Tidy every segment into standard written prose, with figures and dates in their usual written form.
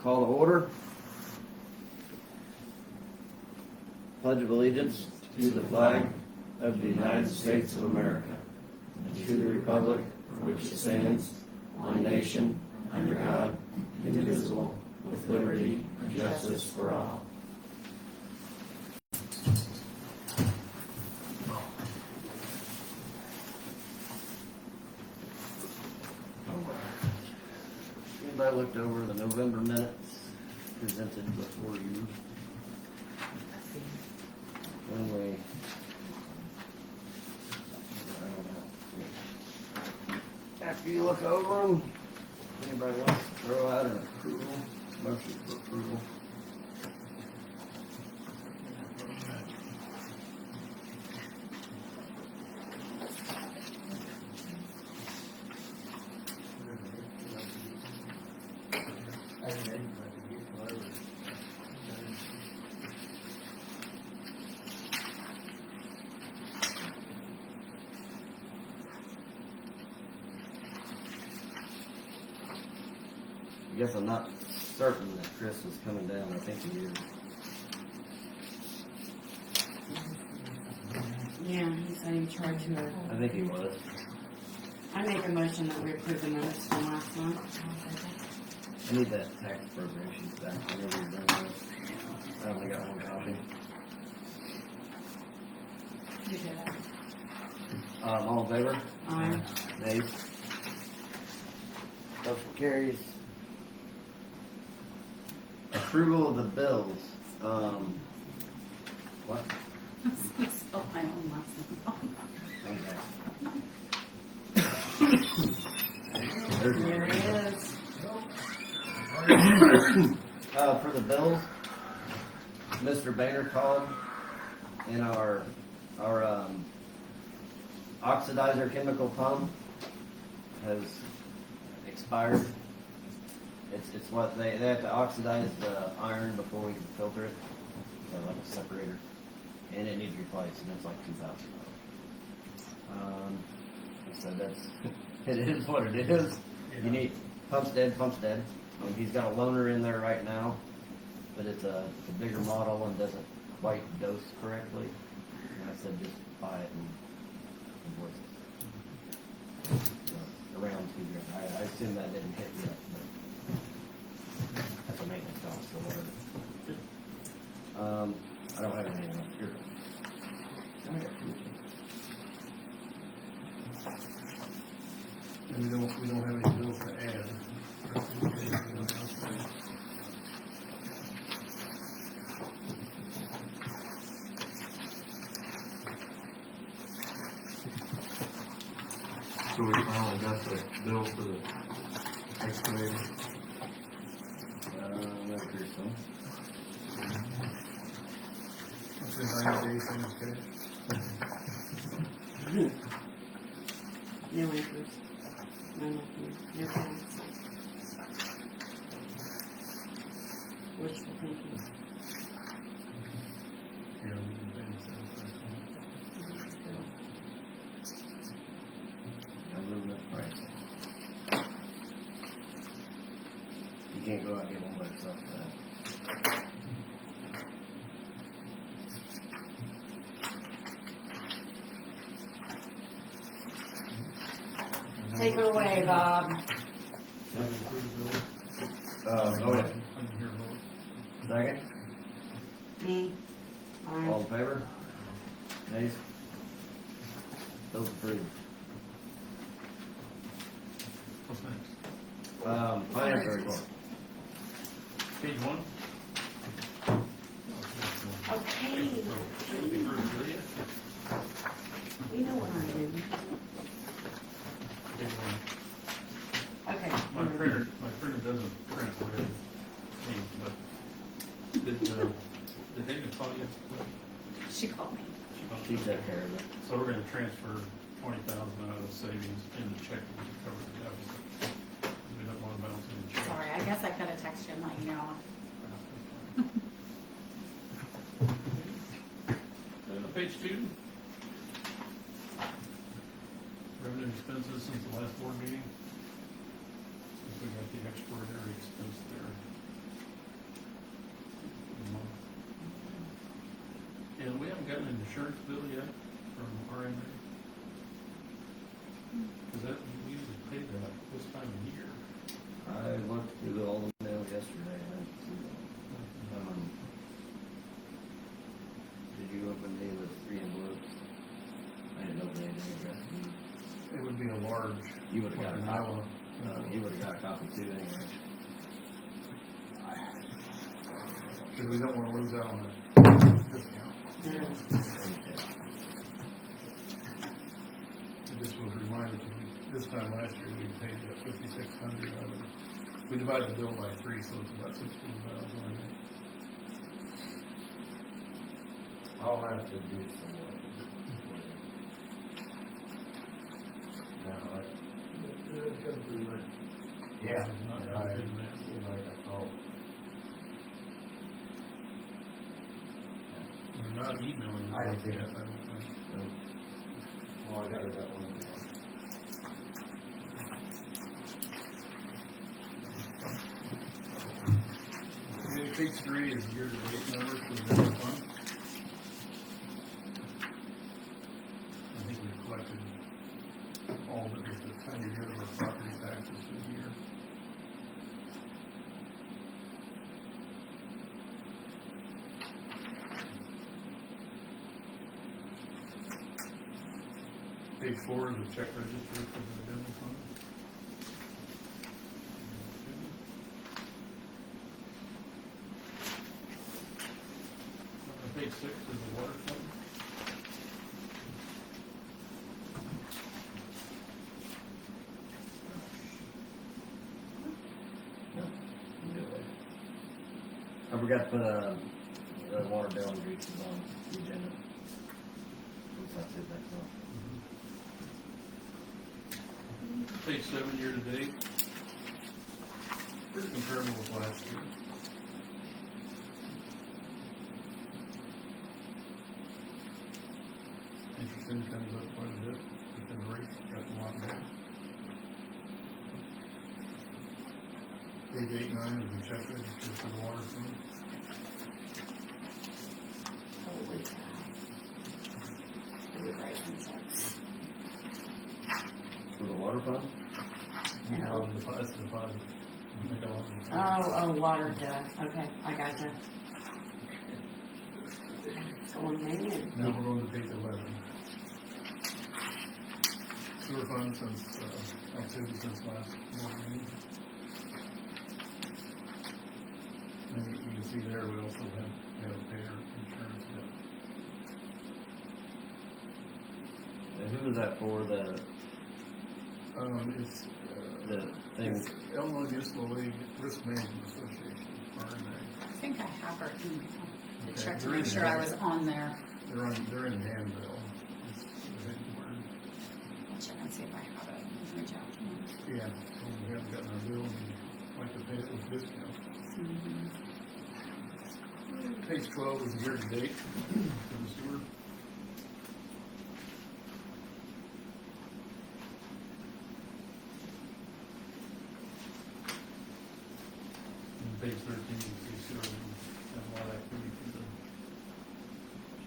Call to order. Pledge of allegiance to the flag of the United States of America and to the republic for which it stands, one nation, under God, indivisible, with liberty and justice for all. Anybody looked over the November minutes presented before you? When after you look over them, anybody wants to throw out an approval, motion for approval? I guess I'm not certain that Chris is coming down. I think he is. Yeah, he said he tried to. I think he was. I make a motion that we approve the minutes from last month. I need that tax appropriations back. Whenever you're done with it. I only got one copy. You did it. All in favor? Aye. Nays? Motion carries. Approval of the bills. What? Spell my own last name. Okay. There he is. For the bills, Mr. Boehner called, and our oxidizer chemical pump has expired. It's what they have to oxidize the iron before we can filter it. They're like a separator, and it needs replaced, and it's like $2,000. So that's it is what it is. You need pump's dead. He's got a loaner in there right now, but it's a bigger model and doesn't quite dose correctly. And I said just buy it and invoice it. Around $2,000. I assume that didn't hit yet, but that's a maintenance cost or whatever. I don't have anything else here. I got two. And we don't have any bills to add. So we finally got the bill for the excavator. That's pretty soon. It's in 90 days, okay? No interest. No nothing. No thanks. Wishful thinking. Yeah, we can pay I'm moving up price. You can't go out and get one by itself for that. Take it away, Bob. Oh, yeah. Second? Me. All Aye. in favor? Nays? Those approved. What's next? Finance report. Page 1? Okay. We know what I'm doing. Page 1. Okay. My printer doesn't print with me, but did David call you? She called me. She took care of it. So we're gonna transfer 20,000 out of the savings in the check to cover the deficit. We don't want to balance in the check. Sorry, I guess I could have texted you and let you know. Page 2. Revenue expenses since the last board meeting. We got the extraordinary expense there. gotten an insurance bill yet from RMA? Cause that, we usually pay that this time of year. I looked through all the mail yesterday, and I didn't see that. Did you open any of the 3 envelopes? I didn't open anything addressed. It would be a large. You would've got a like copy. Iowa. You would've got a copy too anyway. Cause we don't wanna lose out on the discount. Okay. I just was reminded, this time last year, we paid that 5,600 out of it. We divided the bill by 3, so it's about 16,000, I think. I'll have to do some more. Yeah. Not I bad, man. feel like I called. We're not emailing. I don't think yet, it- I don't think. Well, I got it that one. Okay, page 3 is year-to-date numbers for the general fund. I think we collected all of it, just a tiny bit of our property taxes this year. Page 4 is the check register for the general fund. Page 6 is the water fund. I forgot to put the water bill and greases on the agenda. That's it, that's all. Page 7 year to date. Pretty comparable with last year. Interest income is up quite a bit, because the rates got a lot more. Page 8, 9 is the check register for the water fund. Holy cow. Are we writing checks? For the water fund? No. That's the deposit. Make a lot of deposits. Oh, water duh. Okay, I gotcha. Going man. Now we're going to page 11. Sewer fund since, activity since last morning. And you can see there, we also have to pay our insurance debt. And who was that for, the It's, thing? it's Illinois Municipal League Risk Management Association, RMA. I think I have her email. I Okay, checked to they're make in sure there. I was on there. They're in Danville. It's the headquarters. I'll check and see if I have it. I'll reach out to them. Yeah, so we haven't gotten our bill, and we'd like to pay it with discount. Page 12 is year to date for the sewer. And page 13 is the sewer, and a lot of activity for the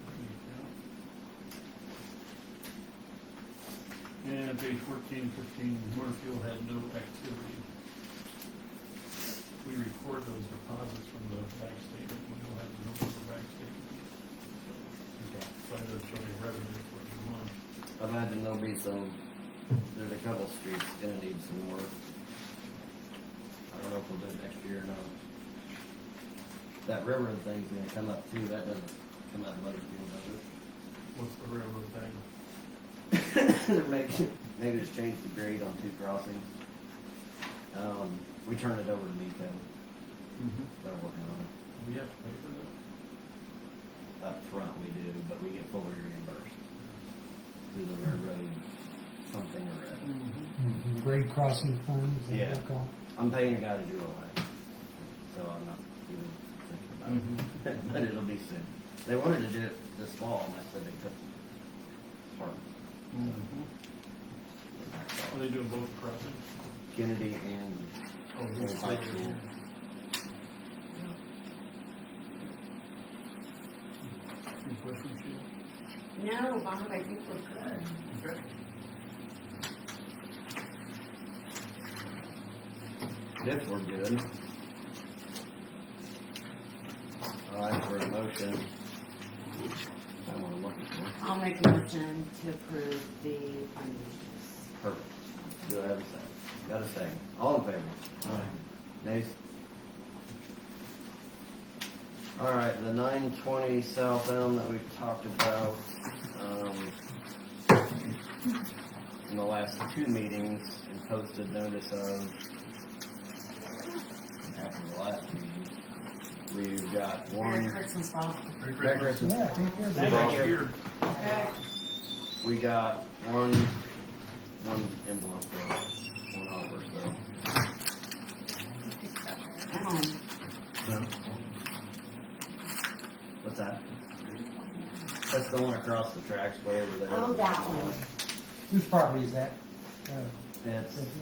checking account. And page 14, 15, motor fuel had no activity. We record those deposits from the bank statement, we don't have the number of the bank statement. So I just show you revenue for the month. I imagine there'll be some, there's a couple streets gonna need some work. I don't know if we'll do it next year or not. That railroad thing's gonna come up too, that doesn't come out of Butterfield, does What's the railroad thing? it? Maybe just change the grade on 2 crossings. We turn it over to MECO, they're working on it. We have to pay for that? Up front we do, but we get fully reimbursed through the railroad something or other. Grade crossing funds. Yeah. I'm paying a guy to do all that, so I'm not even thinking about it. But it'll be soon. They wanted to do it this fall, and I said they couldn't. Hard. Are they doing both crossings? Kennedy and Oh, Old this High is- School. questions, Sheila? No, Bob, I think we're good. Okay. If we're good. All right, for a motion. I'm gonna look for. I'll make a motion to approve the financials. Perfect. Do I have a second? Got a second. All in favor? Aye. Nays? All right, the 920 South Elm that we've talked about, in the last two meetings and posted notice of after the last meeting. We've got Merry one. Christmas, Bob. Merry Christmas. Yeah, I think you're Thank good. you. Okay. We got one envelope there, one offer, so. What's that? That's the one across the tracks way over there. Oh, that one. Whose property is that?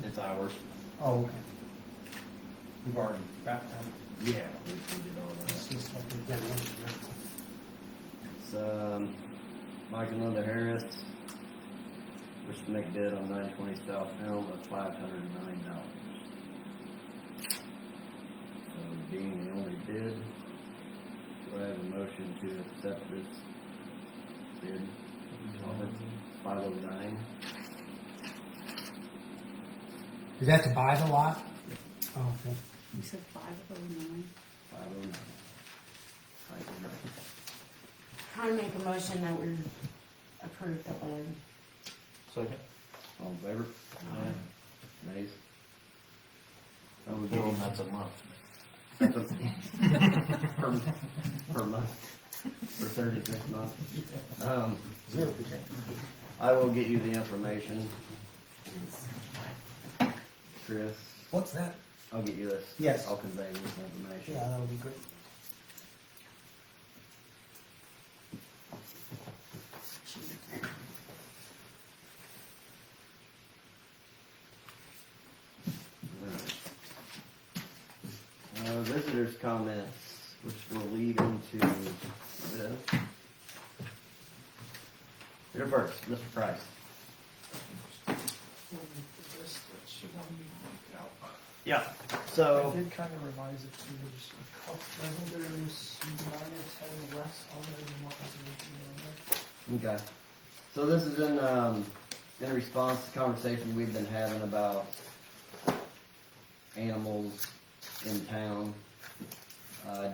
It's ours. Oh, okay. We've already got that. Yeah, we did all It's that. just like a demolition. It's, Mike and Linda Harris, wish to make bid on 920 South Elm at $509. So being the only bid, do I have a motion to accept this bid? Offer 509. Is that to buy the lot? Oh, okay. You said 509. 509. I make a motion that we approve the bid. Second. All in favor? Aye. Nays? How we doing? That's a month. Per month, for 36 months. 0%. I will get you the information. Chris, What's that? I'll get you this. Yes. I'll convey this information. Yeah, that'll be great. Visitors' comments, which will lead into this. Here first, Mr. Price. Yeah, I so, did kind of revise it to just a couple, I think there's 9 or 10 less on there than what was originally on there. okay. So this is in response to conversation we've been having about animals in town. I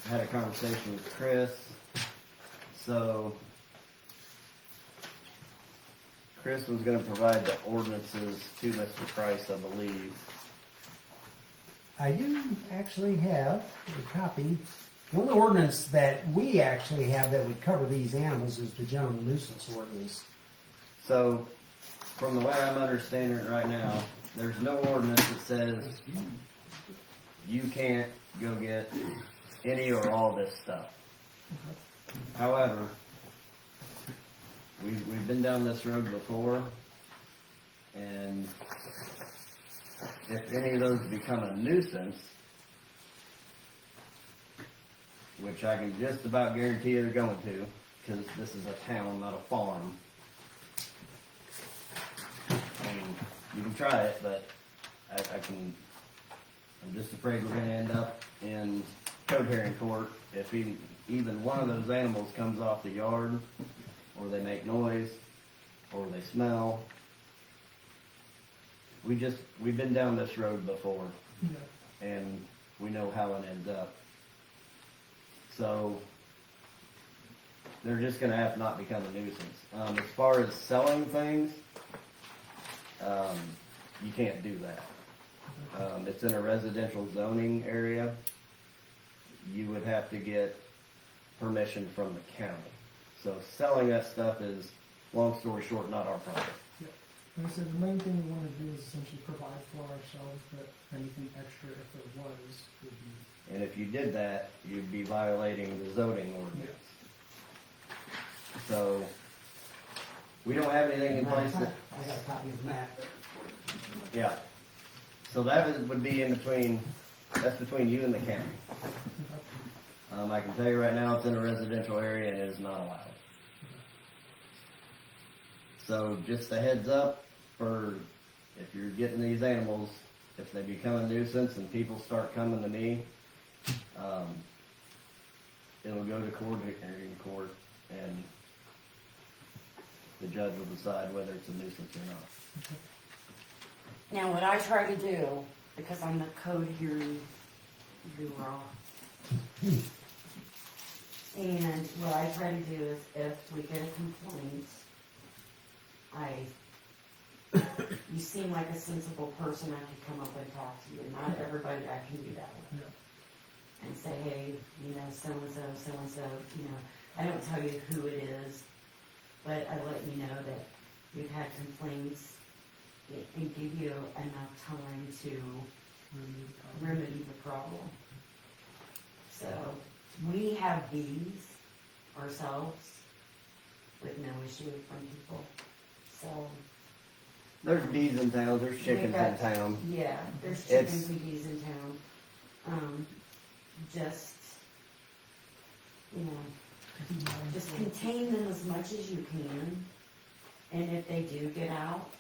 had a conversation with Chris. So Chris was gonna provide the ordinances to Mr. Price, I believe. I do actually have a copy. One ordinance that we actually have that would cover these animals is the general nuisance ordinance. So, from the way I'm understanding it right now, there's no ordinance that says you can't go get any or all this stuff. However, we've been down this road before, and if any of those become a nuisance, which I can just about guarantee they're going to, because this is a town, not a farm. I mean, you can try it, but I'm just afraid we're gonna end up in code hearing court if even one of those animals comes off the yard, or they make noise, or they smell. We've been down this road before, and we know how it ends up. So, they're just gonna have to not become a nuisance. As far as selling things, you can't do that. It's in a residential zoning area. You would have to get permission from the county. So selling that stuff is, long story short, not our problem. Like I said, the main thing we want to do is essentially provide for ourselves, but anything extra, if there was, would be. And if you did that, you'd be violating the zoning ordinance. So, we don't have anything in place that, I got a copy of that. yeah. So that would be in between, that's between you and the county. I can tell you right now, it's in a residential area and it is not allowed. So just a heads up for if you're getting these animals, if they become a nuisance and people start coming to me, it'll go to court, and the judge will decide whether it's a nuisance or not. Now, what I try to do, because I'm the code hearing guru, and what I try to do is if we get a complaint, you seem like a sensible person, I can come up and talk to you. Not everybody I can do that with. And say, hey, so-and-so, I don't tell you who it is, but I let you know that we've had complaints and give you enough time to remedy the problem. So, we have these ourselves with no issue from people, so. There's bees in town, there's chickens in town. Yeah, there's It's- chickens and bees in town. Just, just contain them as much as you can. And if they do get out,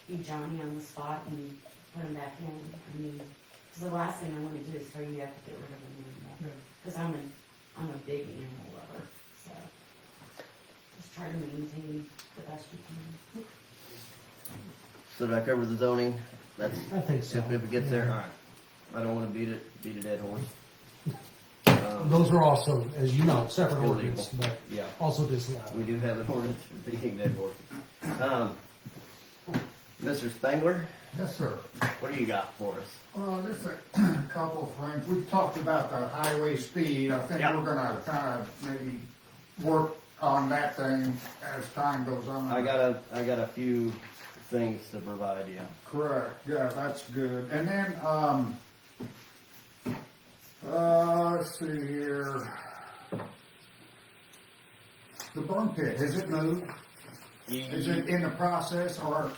be Johnny on the spot and put them back in. I mean, because the last thing I want to do is for you to have to get rid of them anymore. Because I'm a big animal lover, so just try to maintain the best you can. So did I cover the zoning? That's, I think so. if it gets there, alright. I don't wanna beat a dead horse. Those are also, as you know, separate Illegal. ordinance, but Yeah, also disallowed. we do have an ordinance for beating dead horses. Mr. Spangler, Yes, sir. what do you got for us? Just a couple of things. We've talked about the highway speed. I think Yeah. we're gonna kind of maybe work on that thing as time goes on. I got a few things to provide you. Correct, yeah, that's good. And then, let's see here. The burn pit, has it moved? Is it in the process, or,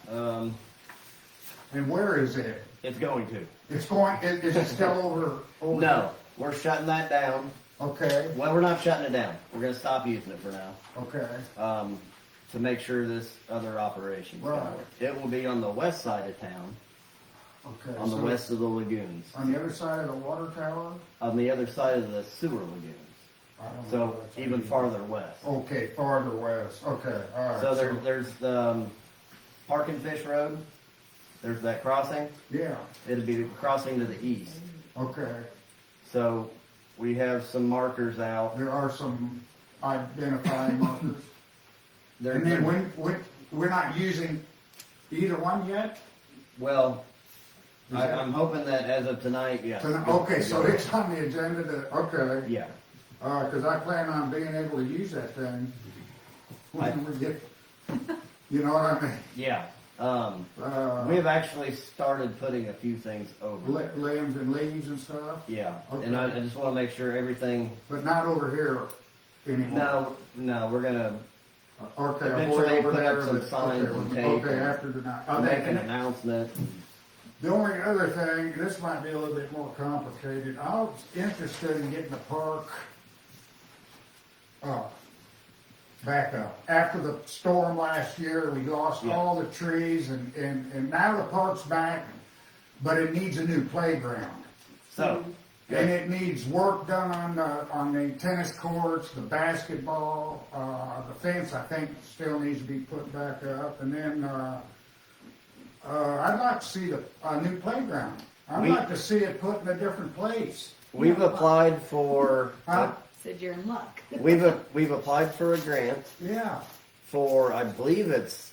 and where is it? It's going to. It's going, is it still over? No, we're shutting that down. Okay, Well, we're not shutting it down. We're gonna stop using it for now. okay, To make sure this other operation. Right. It will be on the west side of town, okay. on the So west of the lagoons, on the other side of the water tower? on the other side of the sewer lagoons. I don't know So what that's even mean. farther west. Okay, farther west, okay, all right. So there's Park and Fish Road. There's that crossing. Yeah, It'll be the crossing to the east. okay. So we have some markers out. There are some identifying markers. They're, And then we're not using either one yet? well, Is that- I'm hoping that as of tonight, yes. Okay, so it's on the agenda to, okay, Yeah. cause I plan on being able to use that thing when we get, you know what I mean? Yeah. We have actually started putting a few things over. Limbs and leaves and stuff, Yeah, and I just want to make sure everything. but not over here anymore. No, we're gonna Okay, I'll eventually go over put up there, some but- signs okay, and tape Okay, and after the night. make an announcement. The only other thing, this might be a little bit more complicated, I was interested in getting the park, back up. After the storm last year, we lost Yeah. all the trees and now the park's back, but it needs a new playground. So, And it needs work done on the tennis courts, the basketball, the fence, I think, still needs to be put back up. And then, I'd like to see a new playground. I'd We- like to see it put in a different place. we've applied for Huh? Said you're in luck. we've applied for a grant Yeah, for, I believe it's,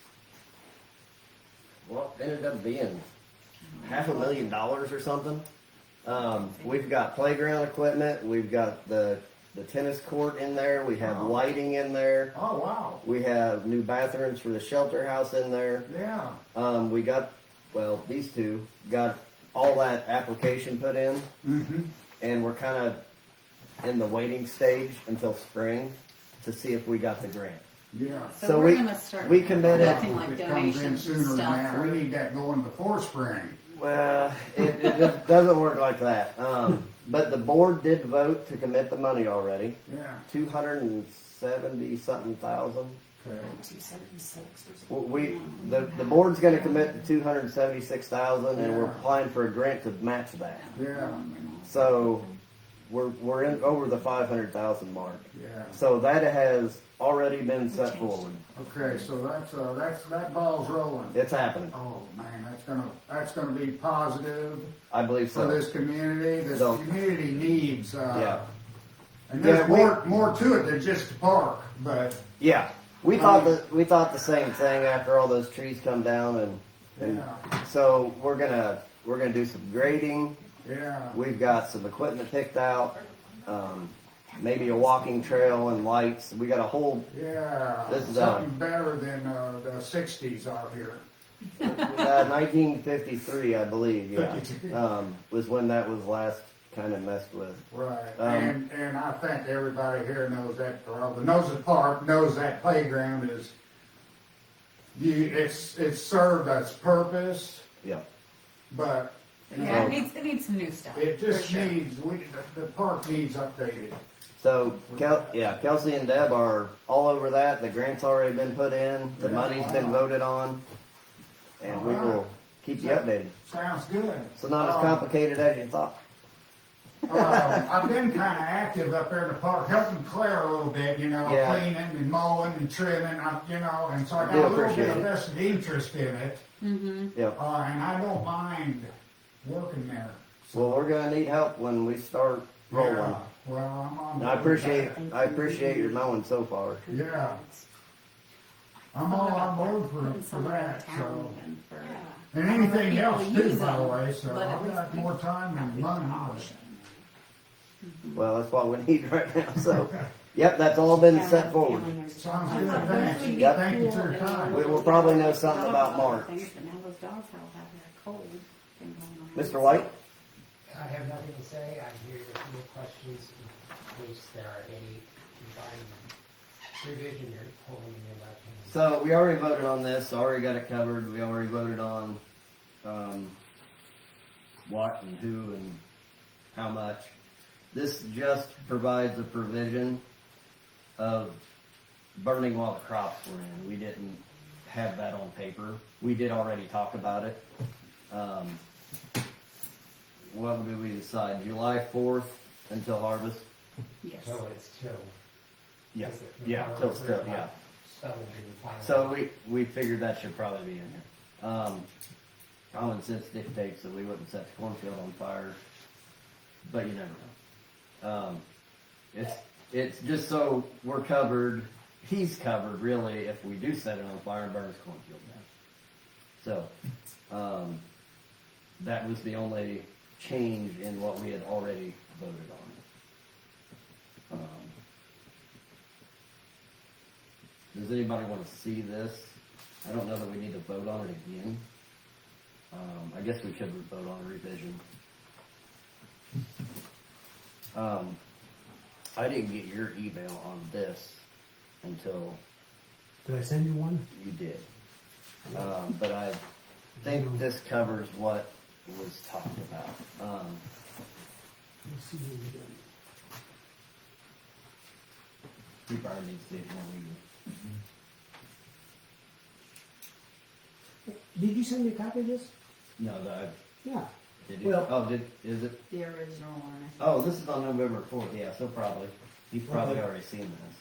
well, it ended up being $500,000 or something. We've got playground equipment, we've got the tennis court in there, we have Wow. lighting in there, oh, wow, we have new bathrooms for the shelter house in there. yeah. We got, well, these two got all that application put in, Mm-hmm. and we're kind of in the waiting stage until spring to see if we got the grant. Yeah. So So we- we're gonna start we committed- collecting like If it comes in donations sooner and than stuff that, we for, need that going before spring. Well, it just doesn't work like that. But the board did vote to commit the money already, Yeah, 270 something thousand. okay. 276 or Well, something. the board's gonna commit to 276,000 and we're applying for a grant to match that. Yeah, So we're in over the 500,000 mark. yeah. So that has already been set forward. Okay, so that ball's rolling. It's happening. Oh, man, that's gonna be positive I believe for so. this community. This So- community needs, Yeah. and there's Yeah, more to it than just the park, but, Yeah. We thought the same thing after all those trees come down and yeah, so we're gonna do some grading. yeah. We've got some equipment picked out, maybe a walking trail and lights. We got a whole, Yeah, This is, something better than the '60s out here. 1953, I believe, yeah, 52. was when that was last kind of messed with. Right, Um, and I think everybody here knows that, or knows the park, knows that playground is, it's served its purpose, Yeah. but Yeah, it needs some new stuff. it just for sure. needs, the park needs updated. So, Kelsey and Deb are all over that. The grant's already been put in. The Yeah, money's wow. been voted on. And we will keep you updated. Sounds good. So not as complicated as you thought. I've been kinda active up there in the park, helping Claire a little bit, Yeah. cleaning and mowing and trimming, and so I I got do a little bit appreciate of it. vested interest in it. Yeah. And I don't mind working there. Well, we're gonna need help when we start rolling. Yeah, well, I'm on. And I appreciate your mowing so far. Yeah, I'm all on board Putting for some around that, so. town and for. And anything People else too, use by the them, way, so but at I've least got more time and money. Well, that's what we need right now. So, yep, that's all been set forward. Sounds good, thanks. Yep. Thank you for your time. We will probably know something about March. Things, but now those dogs all have that cold thing going on. Mr. White? I have nothing to say. I'm here if you have questions, in case there are any regarding revision or pulling in the election. So we already voted on this, already got it covered, we already voted on, what and who and how much. This just provides a provision of burning while the crops were in. We didn't have that on paper. We did already talk about it. What did we decide? July 4th until harvest? Yes. So it's till. Yeah, is it- yeah, till still, yeah. Settled and final. So we figured that should probably be in there. Common sense dictates that we wouldn't set the cornfield on fire, but you never know. It's just so we're covered, he's covered really if we do set it on fire and burn his cornfield down. So, that was the only change in what we had already voted on. Does anybody want to see this? I don't know that we need to vote on it again. I guess we could vote on a revision. I didn't get your email on this until Did I send you one? you did. But I think this covers what was talked about. Let's see what we did. He probably needs to see it more legally. Did you send me a copy of this? No, Yeah. did you? Well- Is it? The original one. Oh, this is on November 4th, yeah, so probably. You've probably already seen this.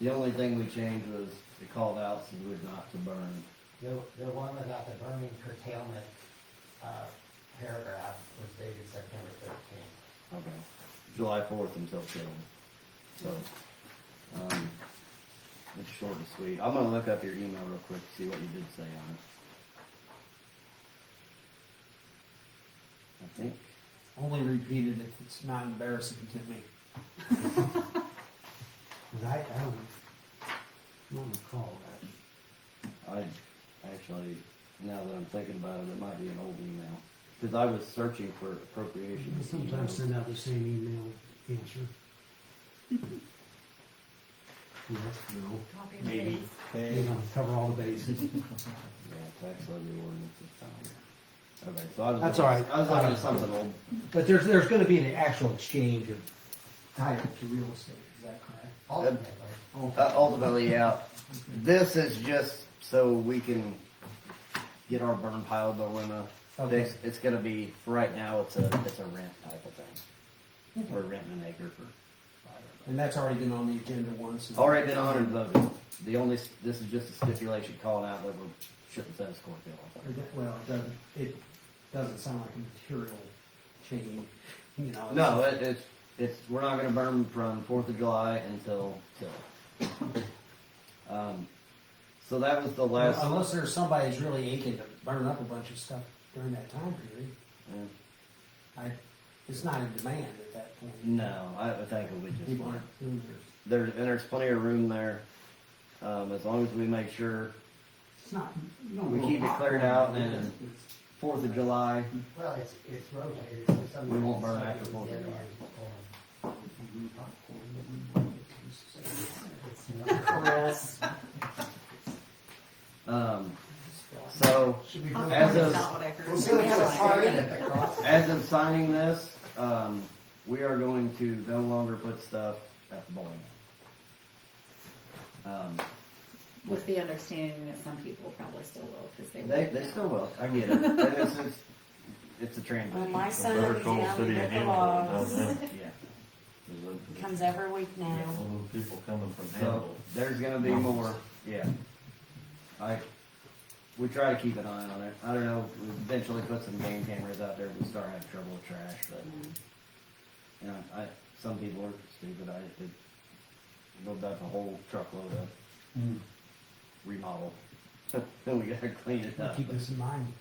The only thing we changed was it called out so would not to burn. The one without the burning curtailment, paragraph was dated September 13th. Okay. July 4th until killed. So, it's short and sweet. I'm gonna look up your email real quick to see what you did say on it. I think. Only repeat it if it's not embarrassing to me. 'Cause I don't recall that. I actually, now that I'm thinking about it, it might be an old email. Because I was searching for I appropriations. sometimes send out the same email answer. Yes, no. Copy and Maybe. paste. You know, cover all the bases. Yeah. text levy ordinance this time. Okay, so I was. That's all right. I was looking at something old. But there's gonna be an actual exchange of title to real estate, is that correct? Ultimately, yeah. This is just so we can get our burn pile going. Okay. It's gonna be, for right now, it's a rent type of thing. We're renting an acre for. And that's already been on the agenda once. Already been on and voted. This is just a stipulation calling out that we're shutting tennis court bill. Well, it doesn't sound like a material change, you know. No, we're not gonna burn from 4th of July until. So that was the last. Unless there's somebody who's really aching to burn up a bunch of stuff during that time period. Yeah. It's not in demand at that point. No, I think it would just. People aren't doing theirs. There's plenty of room there, as long as we make sure It's not. we keep it cleared out and 4th of July, Well, it's rotated. we won't burn after 4th of July. Chris, So, as That's of, not what I heard. We'll have a party at the cross. as of signing this, we are going to no longer put stuff at the bowling alley. With the understanding that some people probably still will, because They still will, I get it, and it's a when transition, my son Better is call down City to of the Hamilton logs, down there. yeah. comes every week now. All those people coming from So, Hamilton. there's gonna be more, yeah. We try to keep an eye on it. I don't know, we eventually put some game cameras out there, we start having trouble with trash, but, you know, some people are stupid, it loaded up a whole truckload of remodel. Then we gotta clean it up. Keep this in mind.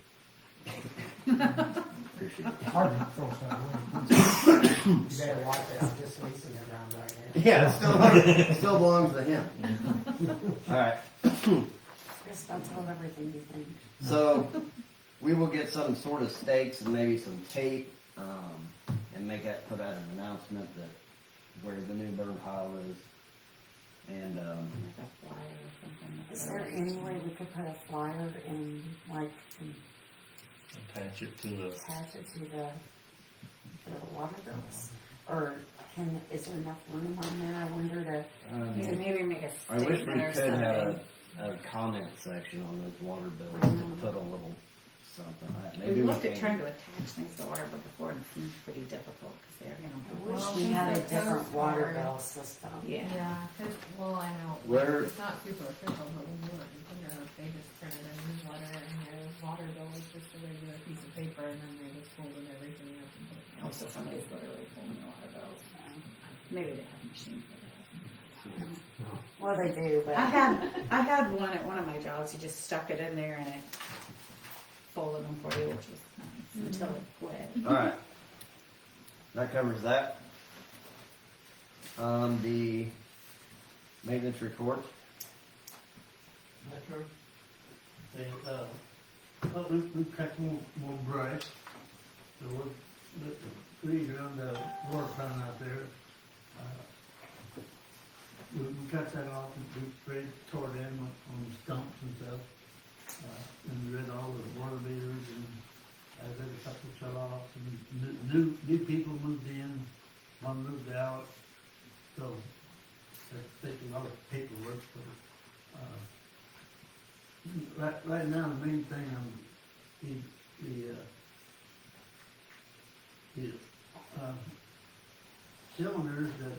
Appreciate it. Hard to throw stuff away. You better watch it, I'm just leasing it around right now. Yeah, it still belongs to him. Alright, Chris, don't tell him everything you think. so, we will get some sort of stakes and maybe some tape, and put out an announcement that where the new burn pile is. And, Like a flyer or something. Is there any way we could put a flyer in, like, and Attach it to the, attach it to the water bills? Or is there enough room on there, I wonder You could maybe make a I wish we statement or could have something. a comment section on those water bills to put a little something. Maybe We looked at can- trying to attach things to water, but before it seems pretty difficult, because they're, I wish we had a different water bill system. yeah. Yeah, 'cause, well, I know, Where- it's not super official, but when you look, they just printed a newsletter and their water bill is just a regular piece of paper and then they just folded everything up and put it in. Also, somebody's literally pulling the water bills. Maybe they have a machine for that. Well, they do, but. I had one at one of my jobs, you just stuck it in there and it folded them for you, which was nice, until it quit. Alright. That covers that. The maintenance report. Metro. They, well, we cut more brush. So the trees around the water fountain out there. We cut that off and we sprayed, tore it in on the stumps and stuff. And we read all the water meters and I had a couple shut off and new people moved in, one moved out. So that's taking a lot of paperwork, but, right now, the main thing, the cylinders that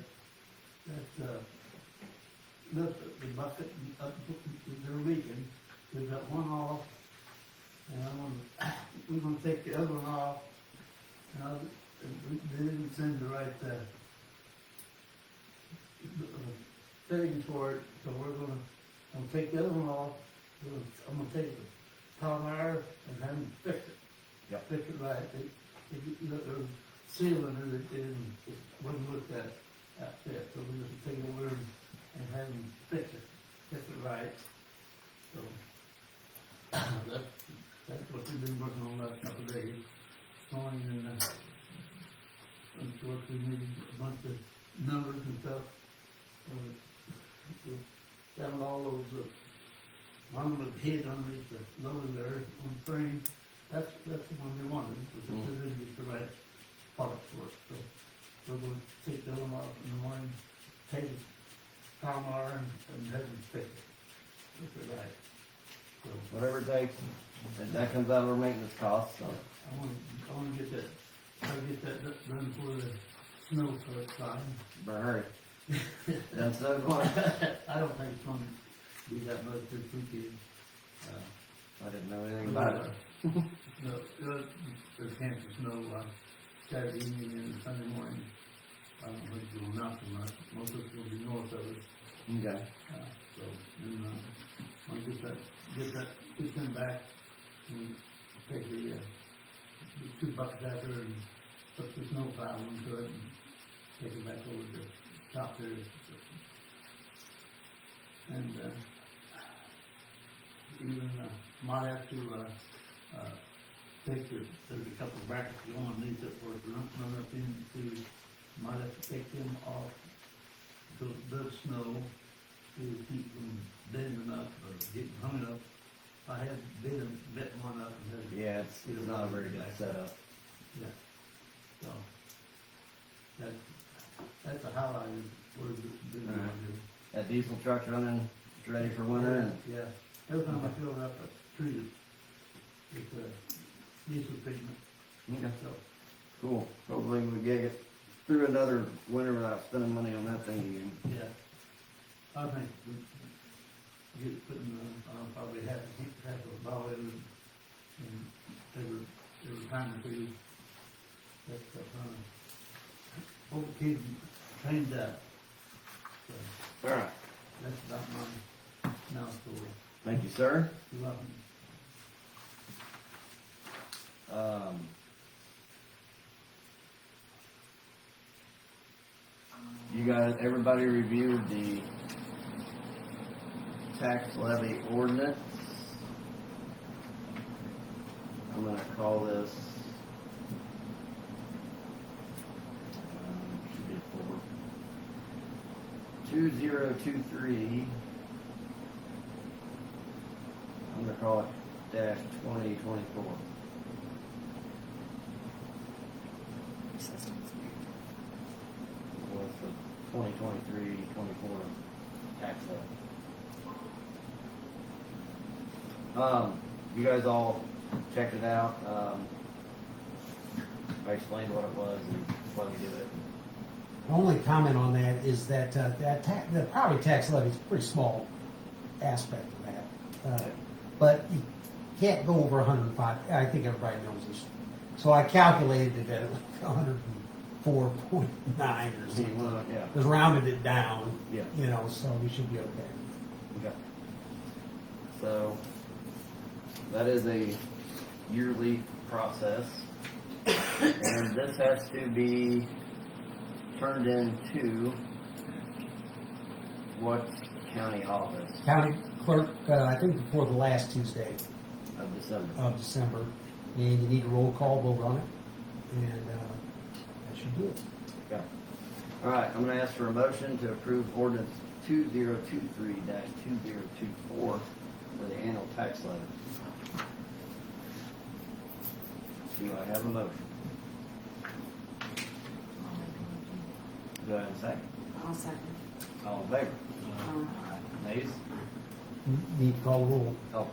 lift the bucket up, they're leaking. We've got one off, and we're gonna take the other one off. They didn't send the right, fittings for it, so I'm gonna take the other one off. I'm gonna take the power wire and have them fix it. Yep. Fix it right. The cylinder that it wasn't looked at out there, so we just take it over and have them fix it right. So, that's what we've been working on the last couple of days. Morning and, of course, we need a bunch of numbers and stuff. Down all those, one was hid underneath the lower there on the frame. That's the one they wanted, was the just the right product for it. So we're going to take the one off in the morning, take it, Palomar and have them fix it. If they're right. So Whatever it takes, and that comes out of our maintenance costs, so. I want to get that, try to get that done before the snow starts flying. Better hurry. That's so fun. I don't think it's gonna be that much this weekend. I didn't know anything about it. No, there's a chance of snow, Saturday evening and Sunday morning. I don't think it will not so much. Most of it will be north of it. Okay. So, and, I'll get them back and take the 2 buckets out there and put the snow plow into it and take it back over the top there. And, even, might have to, take there's a couple of brackets going underneath it for it to run up into, might have to take them off the snow to keep them bending up or getting hung up. I had bit one up and had. Yeah, it's not a very good setup. Yeah. So, that's a highlight of what we're doing All right. around here. That diesel truck's running, it's ready for winter, and Yeah, every time I fill it up, I treat it with, diesel treatment, okay, so. cool. Hopefully we get it through another winter without spending money on that thing again. Yeah, I think we get it putting, probably half a ball in every time or two. That's, hope the kids trained up. So, All right. that's about my now story. Thank you, sir. You're welcome. You guys, everybody reviewed the tax levy ordinance. I'm gonna call this, should be for 2023. I'm gonna call it dash 2024. Was the 2023-24 tax levy. You guys all checked it out. I explained what it was and why we did it. The only comment on that is that, the property tax levy is a pretty small aspect of that. But you can't go over 105, I think everybody knows this. So I calculated it at 104.9 or something. Yeah. Just rounded it down. Yeah. You know, so we should be okay. Okay. So, that is a yearly process. And this has to be turned into what county office County clerk, I think before the last Tuesday of December? of December, and you need a roll call vote on it, and that should do it. Okay. All right, I'm gonna ask for a motion to approve ordinance 2023-2024 for the annual tax levy. Do I have a motion? Do I have a second? I'll second. All in favor? Nays? Need to call the roll. Oh,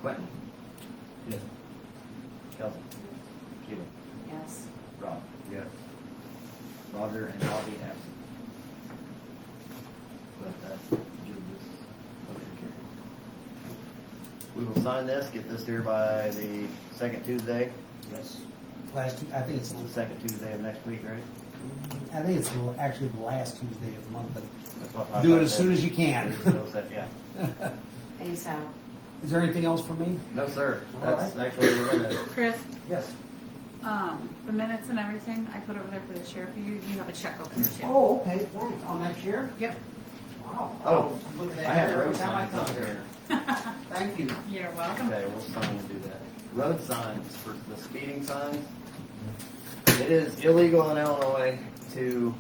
Quentin? Yes. Kelsey? Sheila? Yes. Rob? Yes. Roger, and I'll be absent. But that's, Judith's motion carried. We will sign this, get this here by the second Tuesday. Yes. I think It's the second Tuesday of next week, right? actually the last Tuesday of the month, but That's what I do it thought as soon as you can. Yeah. ASAP. Is there anything else for me? No, sir. All That's actually, we're gonna, Chris, Yes. the minutes and everything, I put over there for the sheriff, you have a check open too. Oh, okay, thanks. On that chair? Yep, Wow. Oh, Look at that I have every road time I signs come on here. here. Thank you. you're welcome. Okay, we'll sign and do that. Road signs, for the speeding signs. It is illegal in Illinois to,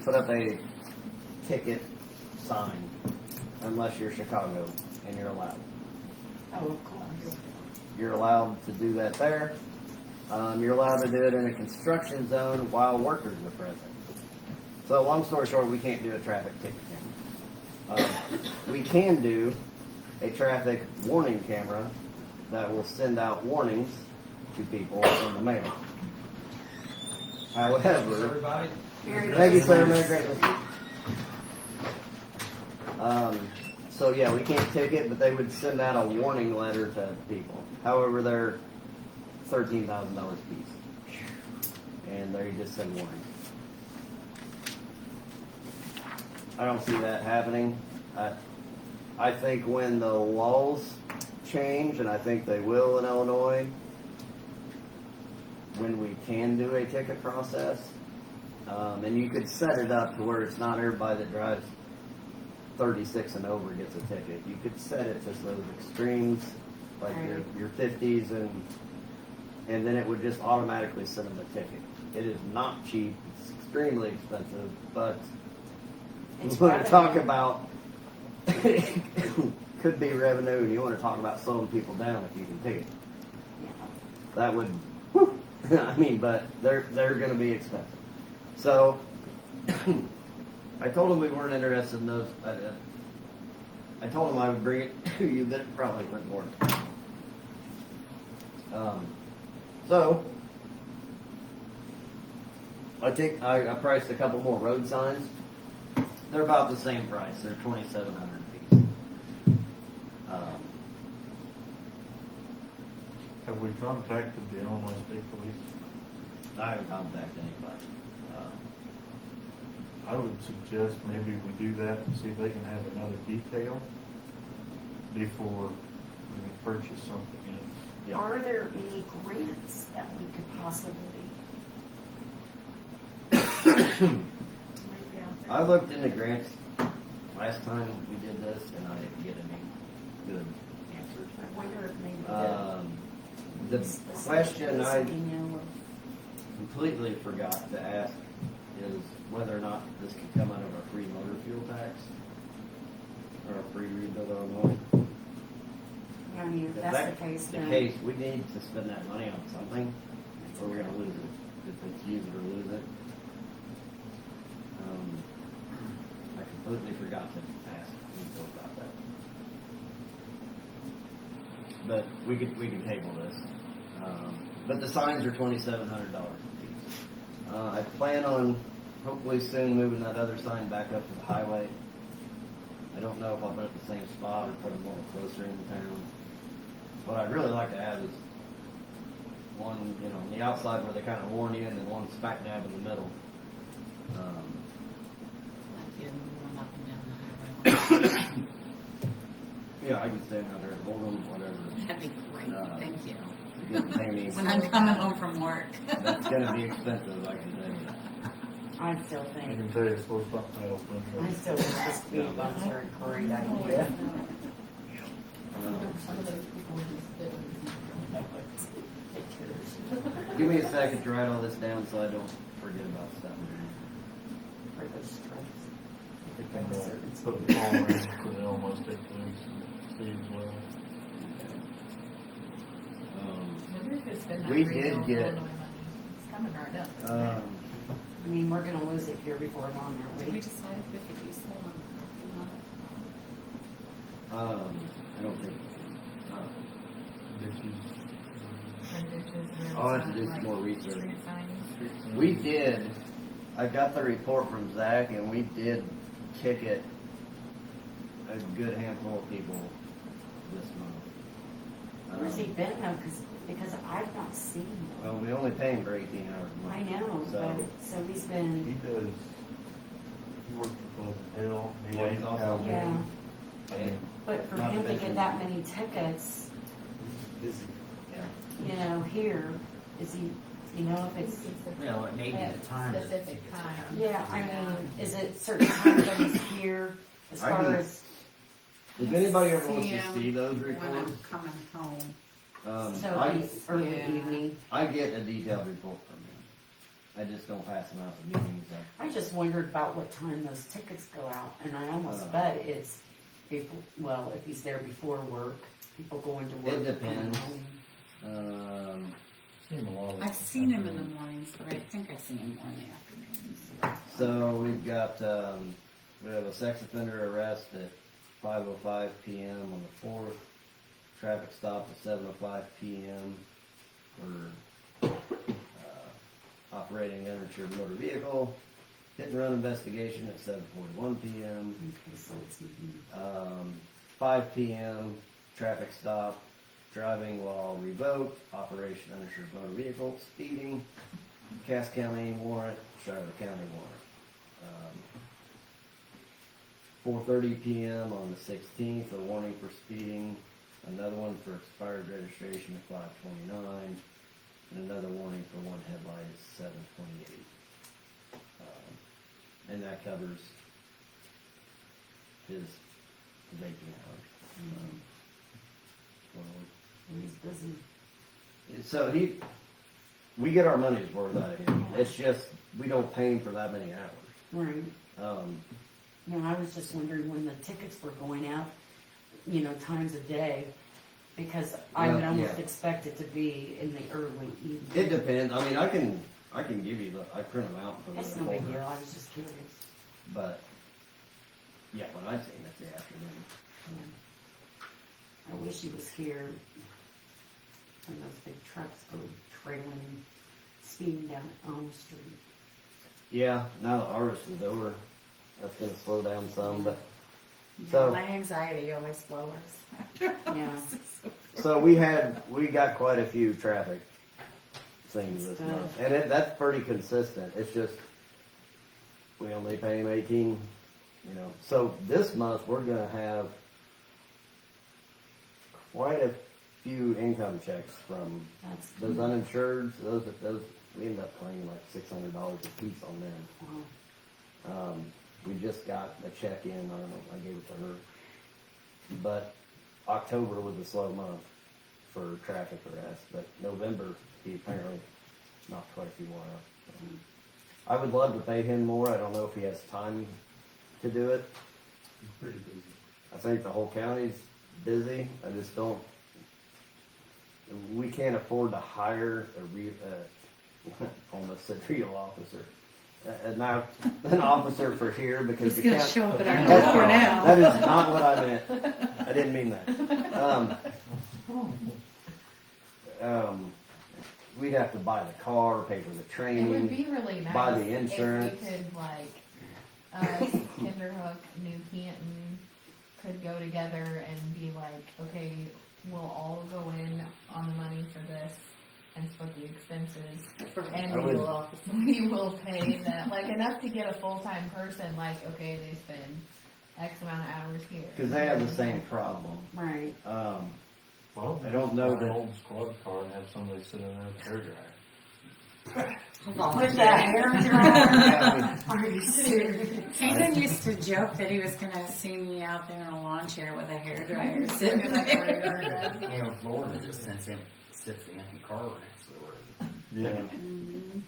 put up a ticket sign unless you're Chicago. and you're allowed. Oh, of course. You're allowed to do that there. You're allowed to do it in a construction zone while workers are present. So long story short, we can't do a traffic ticket camera. We can do a traffic warning camera that will send out warnings to people in the mail. However, Everybody? thank you, sir. Merry Christmas. So yeah, we can't ticket, but they would send out a warning letter to people. However, they're $13,000 a piece, and they just send warnings. I don't see that happening. I think when the laws change, and I think they will in Illinois, when we can do a ticket process, and you could set it up to where it's not everybody that drives 36 and over gets a ticket. You could set it to those extremes, like your 50s, and then it would just automatically send them a ticket. It is not cheap. It's extremely expensive, but It's you want to talk revenue. about could be revenue, and you want to talk about slowing people down if you can ticket. Yeah. That would, whew, I mean, but they're going to be expensive. So I told them we weren't interested in those. I told them I would bring it to you, but it probably wouldn't work. So I think I priced a couple more road signs. They're about the same price. They're $2,700 a piece. Have we contacted the Illinois State Police? I haven't contacted anybody. I would suggest maybe we do that and see if they can have another detail before we purchase something else. Yeah. Are there any grants that we could possibly? I looked into grants last time we did this, and I didn't get any good answers. I wonder if maybe The question I you know, completely forgot to ask is whether or not this could come out of a free motor fuel tax or a free rebuild Illinois. I mean, if If that's the case, the then. case, we need to spend that money on something, or we're gonna lose it. If it's use it or lose it. I completely forgot to ask people about that. But we could table this. But the signs are $2,700 a piece. I plan on hopefully soon moving that other sign back up to the highway. I don't know if I'll put it at the same spot or put them a little closer in town. What I'd really like to have is one, you know, on the outside where they kind of warn you, and then one smack dab in the middle. Yeah, I can stand out there and hold them, whatever. That'd be great, thank you. You can pay me. When I'm coming home from work. That's gonna be expensive, I can tell you that. I still I think, can tell you it's supposed to be open. I still think the speed bumps are a great idea. Give me a second to write all this down so I don't forget about stuff. For those stripes. And put the call in for the Illinois State Police and see as well. Wonder if it's been that We rebuild did get- Illinois money. It's coming right up. isn't it? I mean, we're gonna lose it here before long, Did aren't we we? decide if it could be sold on? I don't think. Ditches. And ditches and I'll have to do like some more research. street signs? We did, I got the report from Zach, and we did ticket a good handful of people this month. Where's he been though? Because I've not seen him. Well, we only pay him for 18 hours a I month. know, So- but, so he's He been, does, he works for Pleasant Hill. He Well, he's ain't also- out yeah, there. but for Not him to to get mention- that many tickets, Busy. Yeah. you know, here, is he, you know, if it's, Well, it may be the time. that- Specific time. yeah, I mean, is it certain times that he's here as I far can- as, If anybody ever wants See to 'em see those When I'm reports, coming home. so he's early yeah. evening? I get a detailed report from him. I just don't pass them out to meetings. I just wondered about what time those tickets go out, and I almost Uh. bet it's People, well, if he's there before work, people going to work. It depends. coming Seen a lot of. I've seen him in the mornings, but I think I've seen him more in the afternoons. So we've got, we have a sex offender arrest at 5:05 PM on the 4th. Traffic stop at 7:05 PM for, operating uninsured motor vehicle. Hit and run investigation at 7:41 PM. home. Okay, so it's, 5 PM, traffic stop, driving while revoked, operation uninsured motor vehicle, speeding, Cass County warrant, Charlotte County warrant. 4:30 PM on the 16th, a warning for speeding, another one for expired registration at 5:29, and another warning for one headlight at 7:28. And that covers his vaping hours. he's busy. So we get our money's worth out of him. It's just, we don't pay him for that many hours. Right. Um, You know, I was just wondering when the tickets were going out, you know, times a day, because I would Yeah, almost yeah. expect it to be in the early evening. it depends. I mean, I can give you I print them out for That's the no big folder. deal, I was just curious. But, yeah, when I seen it the afternoon. I wish he was here when those big trucks go trailing, speeding down Elm Street. Yeah, now the harvest is over. That's gonna slow down some, but, Yeah, So- my anxiety always lowers. Yeah. so we got quite a few traffic things this Good. month. And that's pretty consistent. It's just, we only pay him 18, you know. So this month, we're gonna have quite a few income checks from That's those uninsureds, those, we end up paying like $600 a piece on them. wow. We just got a check in, I don't know, I gave it to her. But October was a slow month for traffic arrests, but November, he apparently knocked quite a few more out. I would love to pay him more, I don't know if he has time to do it. He's pretty busy. I think the whole county's busy, I just don't, we can't afford to hire almost said real officer. Now, an officer for here because He's the gonna county- show up at our That's door not- now. That is not what I meant. I didn't mean that. We'd have to buy the car, pay for the It would training. be really nice. buy the insurance. If we could like, us, Kinderhook, New Canton could go together and be like, okay, we'll all go in on the money for this and split the expenses. And I would- we will pay them, like enough to get a full-time person, like, okay, they spend X amount of hours here. Cause they have the same problem. Right. Well, I don't know buy an that- old squad car and have somebody sit in there with a hair dryer. With that hair dryer? Are you serious? Kaden used to joke that he was gonna see me out there in a lawn chair with a hairdryer sitting there. You know, Florida just sits the empty car next to it. Yeah.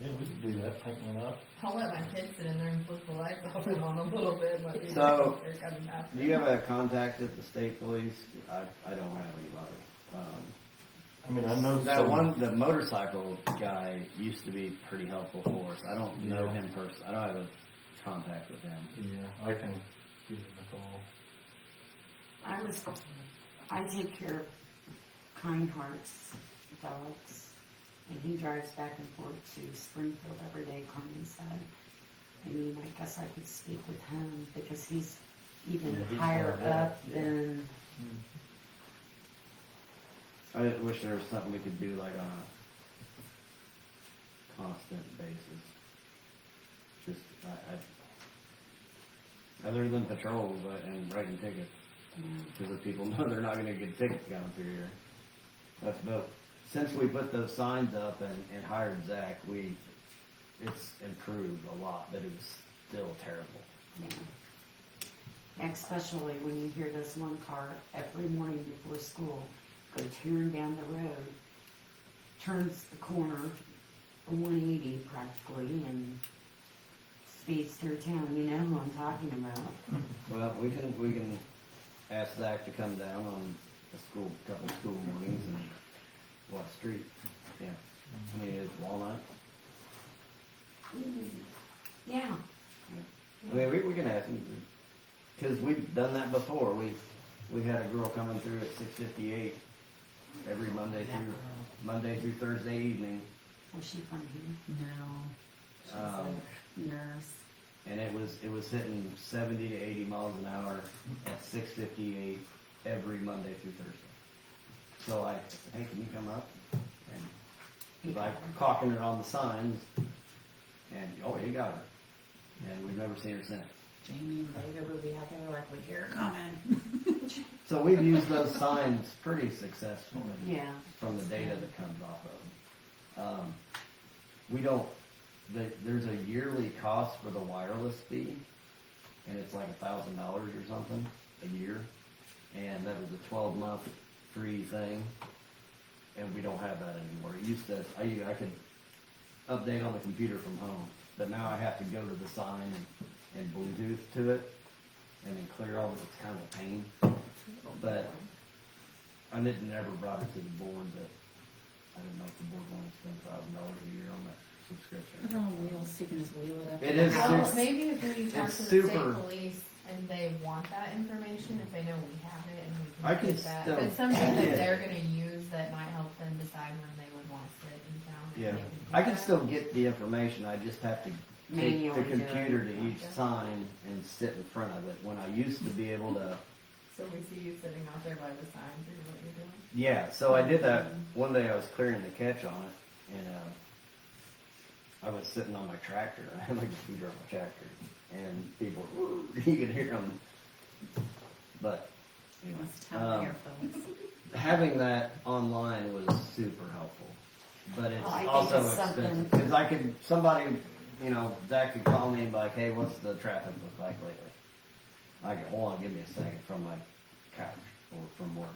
Yeah, we could do that, paint one up. I'll let my kids sit in there and flip the lights off and on a little bit, and let me So, know if they're coming after. Do you have a contact at the state police? I don't have anybody. I mean, I know The motorcycle guy used to be pretty helpful for us. I don't know him personally. I don't have a contact with him. Yeah, I can give him a call. I take care of Kind Hearts dogs, and he drives back and forth to Springfield every day, Carmen said. I mean, I guess I could speak with him, because he's even Yeah, he's higher higher up, up yeah. than, I wish there was something we could do like on a constant basis. Just, other than patrols and writing tickets, because if people know they're not gonna get tickets going through here. That's about, since we put those signs up and hired Zach, it's improved a lot, but it was still terrible. yeah. Especially when you hear this one car every morning before school go tearing down the road, turns the corner, a 180 practically, and speeds through town. You know who I'm talking about. Well, we can asked Zach to come down on couple school mornings and what street, yeah. I mean, it's Walnut. Yeah. I mean, we can ask him, cause we've done that before, we had a girl coming through at 6:58 every Monday through Thursday evening. Was she from here? No, she's Um, a nurse. And it was hitting 70 to 80 miles an hour at 6:58 every Monday through Thursday. So I said, hey, can you come up? And like caulking it on the signs, and oh, you got her. And we've never seen her since. Jamie and David would be out there like, we hear her coming. So we've used those signs pretty successfully. Yeah. From the data that comes off of them. We don't, there's a yearly cost for the wireless fee, and it's like $1,000 or something a year, and that was a 12-month free thing, and we don't have that anymore. It used to, I could update on the computer from home, but now I have to go to the sign and Bluetooth to it, and then clear all of it. It's kind of a pain, but I never brought it to the board, but I didn't know if the board wanted to spend $1,000 a year on that subscription. Put it on wheels, so you can just wheel it up. It is Well, super- maybe if we talk it's to the super- state police and they want that information, if they know we have it and we I can could get that. still- If it's something that Yeah. they're gonna use that might help them decide when they would want to sit in town. and Yeah, they can do I can that. still get the information, I just have to take Manually the do it. computer to each Gotcha. sign and sit in front of it, when I used to be able to, So we see you sitting out there by the signs or what you're doing. yeah, so I did that, one day I was clearing the catch on it, and, I was sitting on my tractor, I had my computer on my tractor, and people, you could hear them, but, You anyway. must have earphones. Having that online was super helpful, but it's Well, I think also it's something- expensive, because I could, somebody, Zach could call me and be like, hey, what's the traffic look like lately? I go, hold on, give me a second, from my couch, or from work,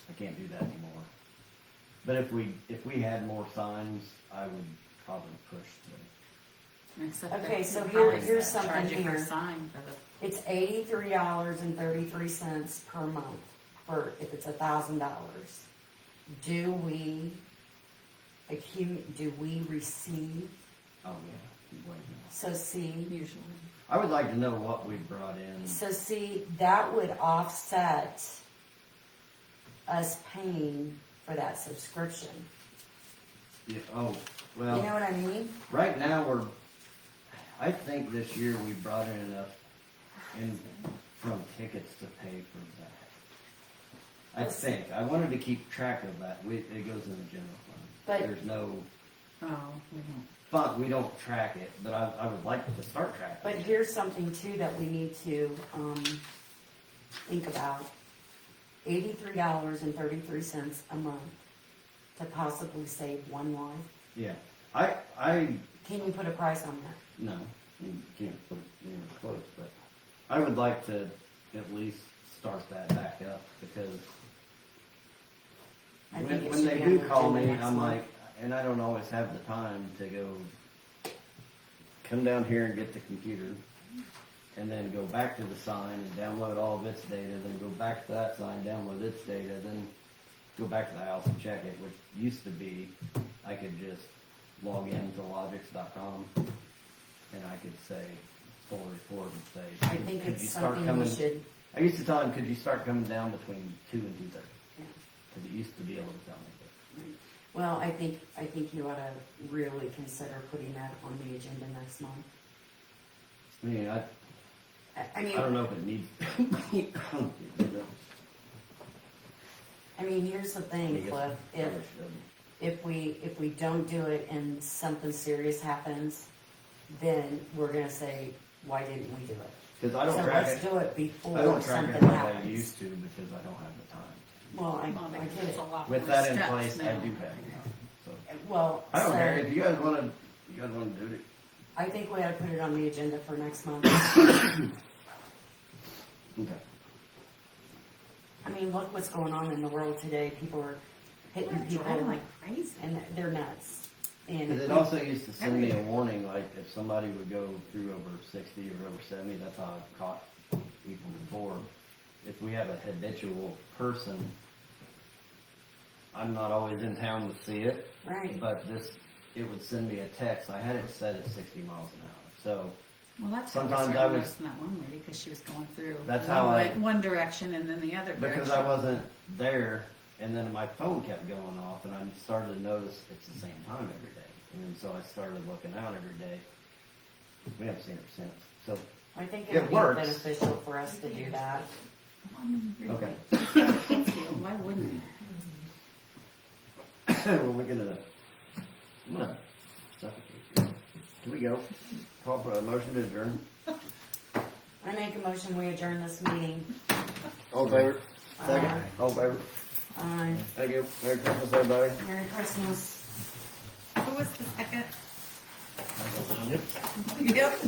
I can't do that anymore. But if we had more signs, I would probably push Except Okay, they so can here- probably here's charge something you for here. a sign for the. It's $83.33 per month for, if it's $1,000. Do we receive, oh yeah, wait a minute. so see, Usually. I would like to know what we brought in, that would offset us paying for that subscription. oh, You well. know what I mean? Right now, I think this year we brought in enough from tickets to pay for that. I think, I wanted to keep track of that, it goes in the general fund. But- There's no Oh, we don't. fund, we don't track it, but I would like to start tracking. But it. here's something too that we need to, think about. $83.33 a month to possibly save one life. Yeah, I, Can you put a price on that? no, you can't put it anywhere close, but I would like to at least start that back up, because I think it when should they be do on the call agenda me, next I'm month. like, and I don't always have the time to go, come down here and get the computer, and then go back to the sign and download all of its data, then go back to that sign, download its data, then go back to the house and check it, which used to be, I could just log into logix.com, and I could say, full report and say, I think could it's you start something coming? we should, I used to tell him, could you start coming down between 2 and 2:30? Yeah. Because it used to be able to tell me. well, I think you ought to really consider putting that on the agenda next month. I mean, I I mean, don't know if it needs. here's the thing, Cliff, if we don't do it and something serious happens, then we're gonna say, why didn't we do it? Because I don't So track let's it. do it I before don't track something it like I happens. used to because I don't have the time. Well, I Well, get there's it. a lot With more that in steps place, I now. do have. So Well, I don't so care if you guys want to. You guys want to do it. I think we ought to put it on the agenda for next month. Okay. I mean, look what's going on in the world today. People are hitting Driving people like crazy. and they're nuts. And Because it also used to send me a warning, like if somebody would go through over 60 or over 70. That's how I've caught people before. if we have a habitual person, I'm not always in town to see it, Right. but it would send me a text. I had it set at 60 miles an hour. So Well, that's how Sometimes I I started was- noticing that one lady, because she was going through. That's how I- One direction and then the other direction. because I wasn't there, and then my phone kept going off, and I started to notice it's the same time every day. And then so I started looking out every day. We haven't seen her since. So I think It it would be works. beneficial for us to do that. I mean, really. okay, Why wouldn't you? when we're gonna, I'm gonna suffocate you. Here we go. Call for a motion to adjourn. I make a motion, we adjourn this meeting. All in favor? Second. Aye. All in favor? Aye. Thank you. Merry Christmas, everybody. Merry Christmas. Who was the second? Yep. Yep.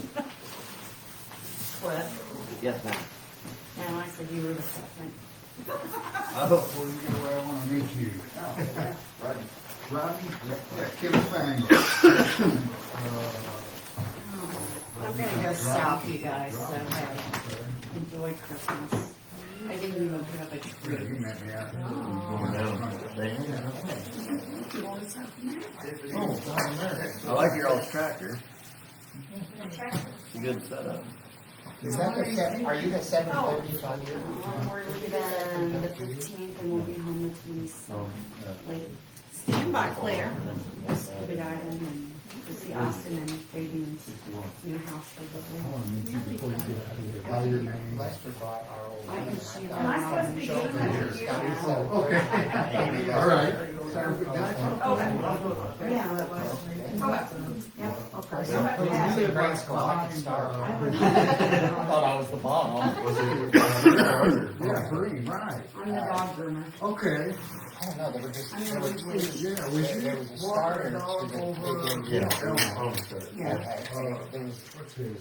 Cliff. Yes, ma'am. No, I said you were the second. Oh. Before you go where I wanna meet you. Rodney? Yeah, Kim Fang. I'm gonna go south, you guys, so hey, enjoy Christmas. I didn't even put up a tree. You met me out there. Going down there. I like your old tractor. It's a good setup. Is that are you the 7:30 here? We're leaving the 15th and we'll be home the 27th. Late. Stand by, Claire. Just keep it Island and to see Austin and Fabian's new house for the Lester bought our old. I can see Am I supposed to be getting that to you? All right. Yeah, that was. Usually it brings go I can start. Thought I was the bomb. Yeah, three, right. I'm the dog groomer. Okay. I don't know, they were just, I'm there the was, one who- Yeah, was there you was a walking starter the to dog the over? big engine. Yeah. Okay, there was What's his?